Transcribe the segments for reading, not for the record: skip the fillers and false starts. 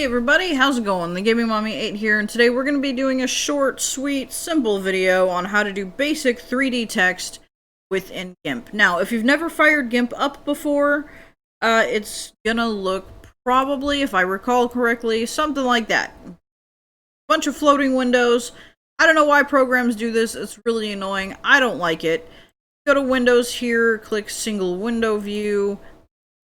Hey everybody, how's it going? The Gaming Mommy 8 here, and today we're going to be doing a short, sweet, simple video on how to do basic 3D text within GIMP. Now, if you've never fired GIMP up before, it's gonna look probably, if I recall correctly, something like that. Bunch of floating windows. I don't know why programs do this, it's really annoying. I don't like it. Go to Windows here, click Single Window View.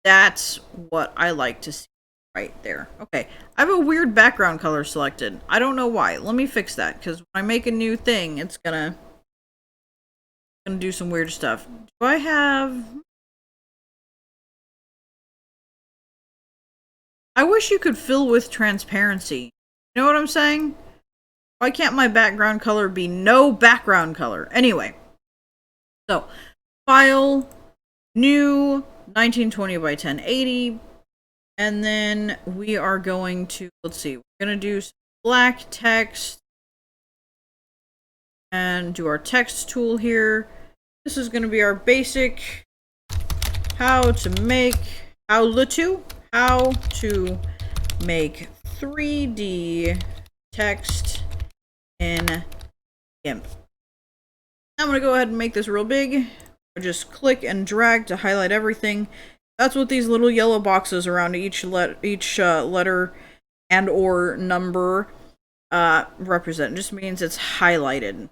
That's what I like to see. Right there. Okay. I have a weird background color selected. I don't know why. Let me fix that, because when I make a new thing, it's gonna do some weird stuff. Do I have... I wish you could fill with transparency. You know what I'm saying? Why can't my background color be no background color? Anyway. So, File, New, 1920 by 1080. And then we are going to, let's see, we're going to do some black text and do our text tool here. This is going to be our basic how to make 3D text in GIMP. I'm going to go ahead and make this real big. Just click and drag to highlight everything. That's what these little yellow boxes around each letter and or number represent. It just means it's highlighted.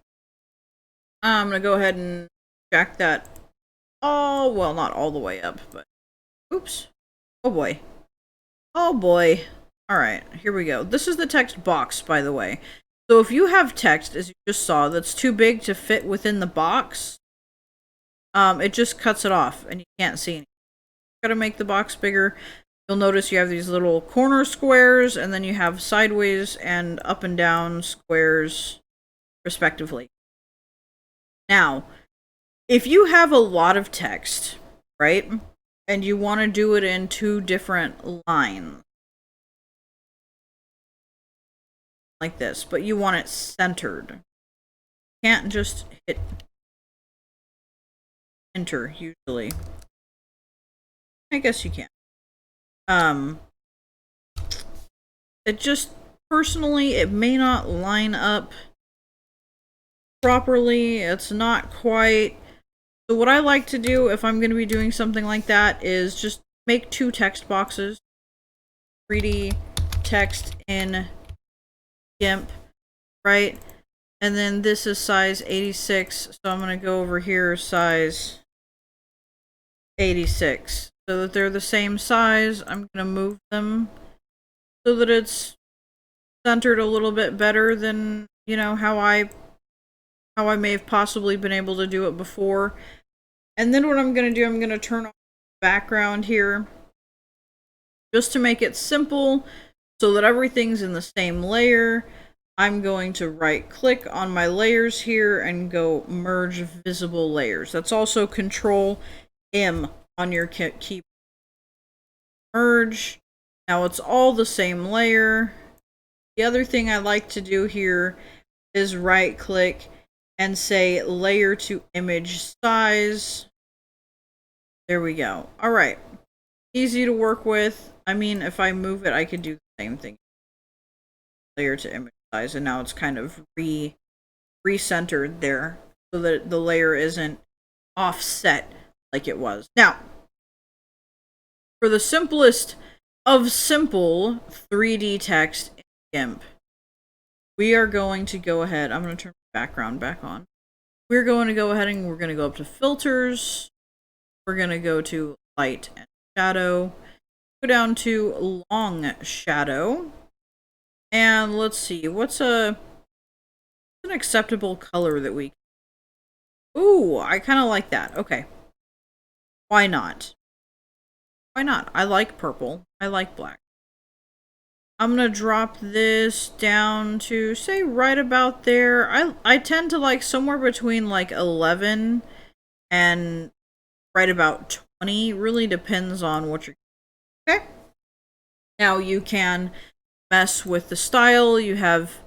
I'm going to go ahead and jack that all, well, not all the way up, but oops. Oh boy. Oh boy. Alright, here we go. This is the text box, by the way. So if you have text, as you just saw, that's too big to fit within the box, it just cuts it off and you can't see anything. Gotta make the box bigger. You'll notice you have these little corner squares, and then you have sideways and up and down squares, respectively. Now, if you have a lot of text, right, and you want to do it in two different lines, like this, but you want it centered, you can't just hit enter, usually. I guess you can. It just, personally, it may not line up properly. It's not quite. So what I like to do if I'm going to be doing something like that is just make two text boxes. 3D text in GIMP, right? And then this is size 86, so I'm going to go over here, size 86. So that they're the same size, I'm going to move them so that it's centered a little bit better than, you know, how I may have possibly been able to do it before. And then what I'm going to do, I'm going to turn off the background here just to make it simple so that everything's in the same layer. I'm going to right click on my layers here and go merge visible layers. That's also Control M on your keyboard. Merge. Now it's all the same layer. The other thing I like to do here is right click and say layer to image size. There we go. Alright. Easy to work with. I mean, if I move it, I could do the same thing. Layer to image size, and now it's kind of re-centered there so that the layer isn't offset like it was. Now, for the simplest of simple 3D text in GIMP, we are going to go ahead. I'm going to turn the background back on. We're going to go ahead and we're going to go up to filters. We're going to go to light and shadow. Go down to long shadow. And let's see, what's an acceptable color that we... Ooh, I kind of like that. Okay. Why not? Why not? I like purple. I like black. I'm gonna drop this down to, say, right about there. I tend to like somewhere between like 11 and right about 20. Really depends on what you're... Okay. Now you can mess with the style. You have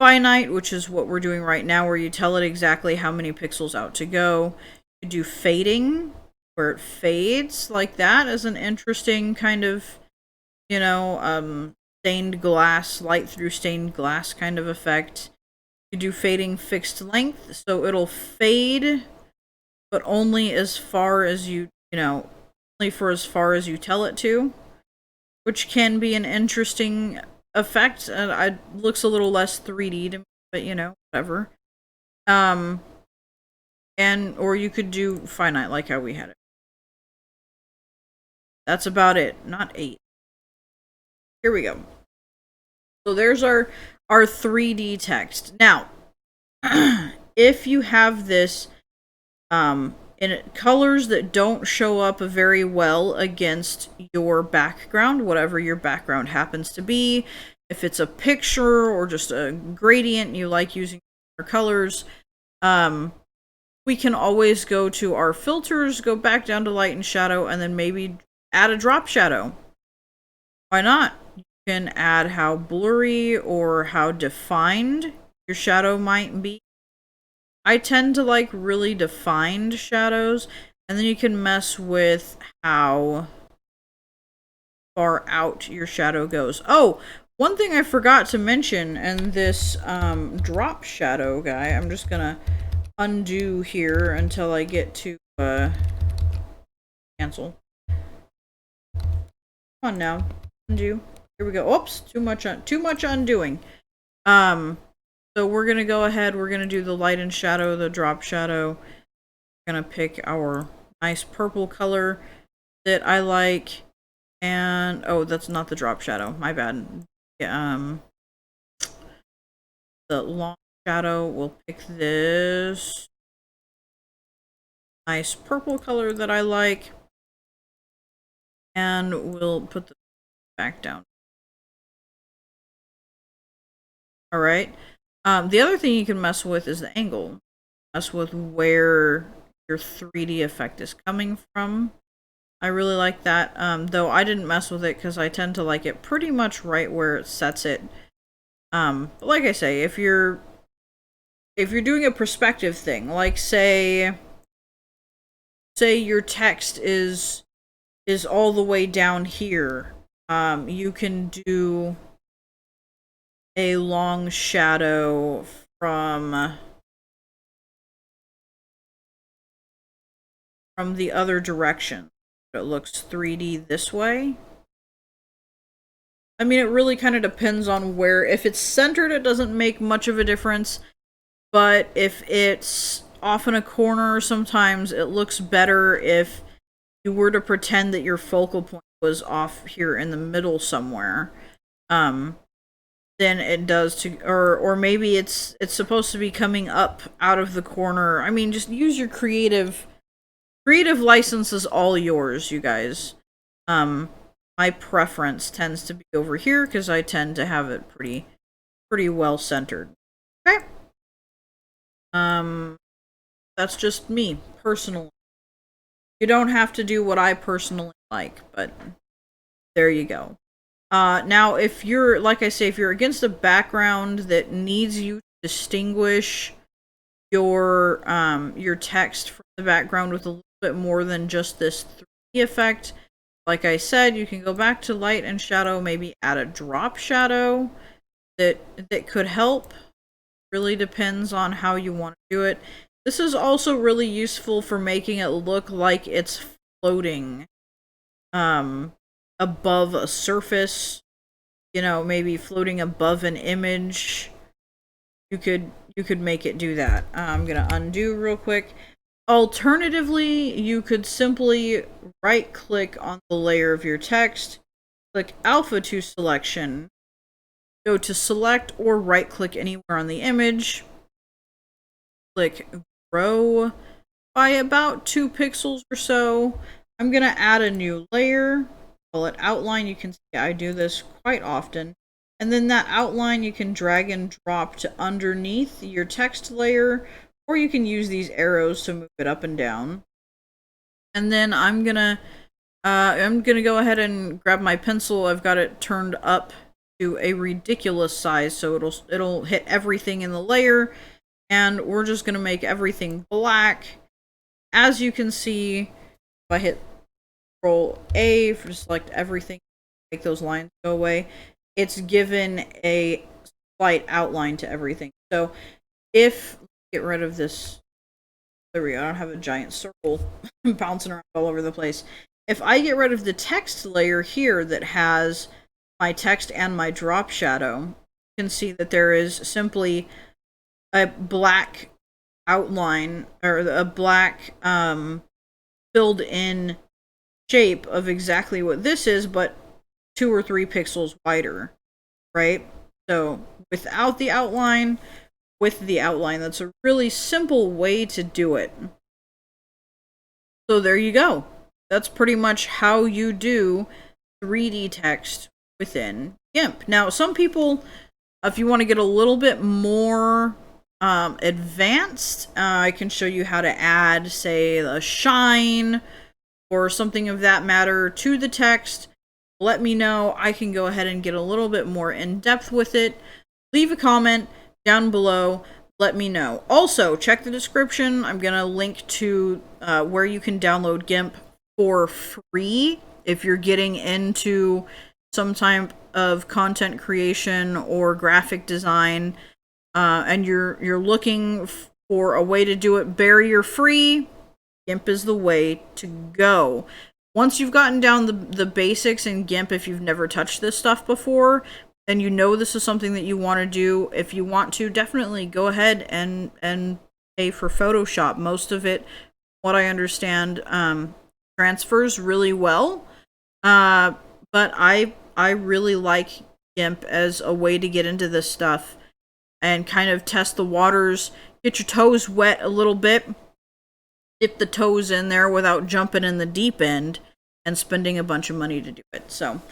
finite, which is what we're doing right now, where you tell it exactly how many pixels out to go. You do fading, where it fades like that, is an interesting kind of, you know, stained glass, light through stained glass kind of effect. You do fading fixed length, so it'll fade, but only as far as only for as far as you tell it to, which can be an interesting effect. It looks a little less 3D to me, but whatever. And or you could do finite like how we had it. That's about it. Not 8. Here we go. So there's our 3D text. Now, if you have this in colors that don't show up very well against your background, whatever your background happens to be, if it's a picture or just a gradient, you like using colors, we can always go to our filters, go back down to light and shadow, and then maybe add a drop shadow. Why not? You can add how blurry or how defined your shadow might be. I tend to like really defined shadows, and then you can mess with how far out your shadow goes. Oh, one thing I forgot to mention, and this drop shadow guy, I'm just gonna undo here until I get to cancel. Come on now, undo. Here we go. Oops, too much undoing. So we're gonna go ahead. We're gonna do the light and shadow, the drop shadow. We're gonna pick our nice purple color that I like, and oh, that's not the drop shadow. My bad. Yeah, the long shadow. We'll pick this nice purple color that I like, and we'll put the back down. All right. The other thing you can mess with is the angle. Mess with where your 3D effect is coming from. I really like that, though I didn't mess with it because I tend to like it pretty much right where it sets it. But like I say, if you're doing a perspective thing, like say your text is all the way down here, you can do a long shadow from the other direction. It looks 3D this way. I mean, it really kind of depends on where. If it's centered, it doesn't make much of a difference. But if it's off in a corner, sometimes it looks better if you were to pretend that your focal point was off here in the middle somewhere. Than it does to, or maybe it's supposed to be coming up out of the corner. I mean, just use your creative license is all yours, you guys. My preference tends to be over here because I tend to have it pretty well centered. Okay. That's just me personally. You don't have to do what I personally like, but there you go. Now, if you're, like I say, if you're against a background that needs you to distinguish your text from the background with a little bit more than just this 3D effect, like I said, you can go back to light and shadow, maybe add a drop shadow that could help. Really depends on how you want to do it. This is also really useful for making it look like it's floating above a surface, maybe floating above an image. You could make it do that. I'm gonna undo real quick. Alternatively, you could simply right click on the layer of your text, click alpha to selection, go to select or right click anywhere on the image, click grow by about 2 pixels or so. I'm gonna add a new layer, call it outline. You can see I do this quite often. And then that outline you can drag and drop to underneath your text layer, or you can use these arrows to move it up and down. And then I'm gonna go ahead and grab my pencil. I've got it turned up to a ridiculous size, so it'll hit everything in the layer, and we're just gonna make everything black. As you can see, if I hit Control A to select everything, make those lines go away. it's given a slight outline to everything. So if, get rid of this, there we go, I don't have a giant circle bouncing around all over the place. If I get rid of the text layer here that has my text and my drop shadow, you can see that there is simply a black outline, or a black filled in shape of exactly what this is, but 2 or 3 pixels wider, right? So without the outline, with the outline, that's a really simple way to do it. So there you go. That's pretty much how you do 3D text within GIMP. Now, some people, if you want to get a little bit more advanced, I can show you how to add, say, a shine or something of that matter to the text. Let me know. I can go ahead and get a little bit more in depth with it. Leave a comment down below. Let me know. Also, check the description. I'm going to link to where you can download GIMP for free if you're getting into some type of content creation or graphic design, and you're looking for a way to do it barrier-free. GIMP is the way to go. Once you've gotten down the basics in GIMP, if you've never touched this stuff before, and you know this is something that you want to do, if you want to, definitely go ahead and pay for Photoshop. Most of it, what I understand, transfers really well. But I really like GIMP as a way to get into this stuff and kind of test the waters, get your toes wet a little bit, dip the toes in there without jumping in the deep end and spending a bunch of money to do it. So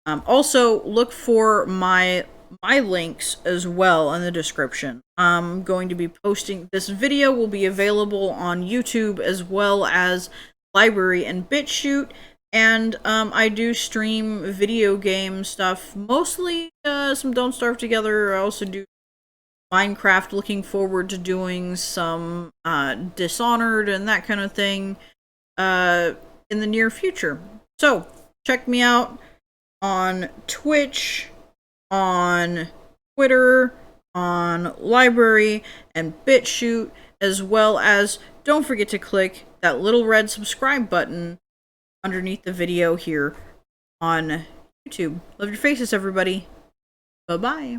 also look for my links as well in the description. I'm going to be posting, this video will be available on YouTube as well as Library and BitChute, and I do stream video game stuff, mostly some Don't Starve Together. I also do Minecraft, looking forward to doing some Dishonored and that kind of thing in the near future. So check me out on Twitch, on Twitter, on Library, and BitChute, as well as don't forget to click that little red subscribe button underneath the video here on YouTube. Love your faces, everybody. Bye-bye.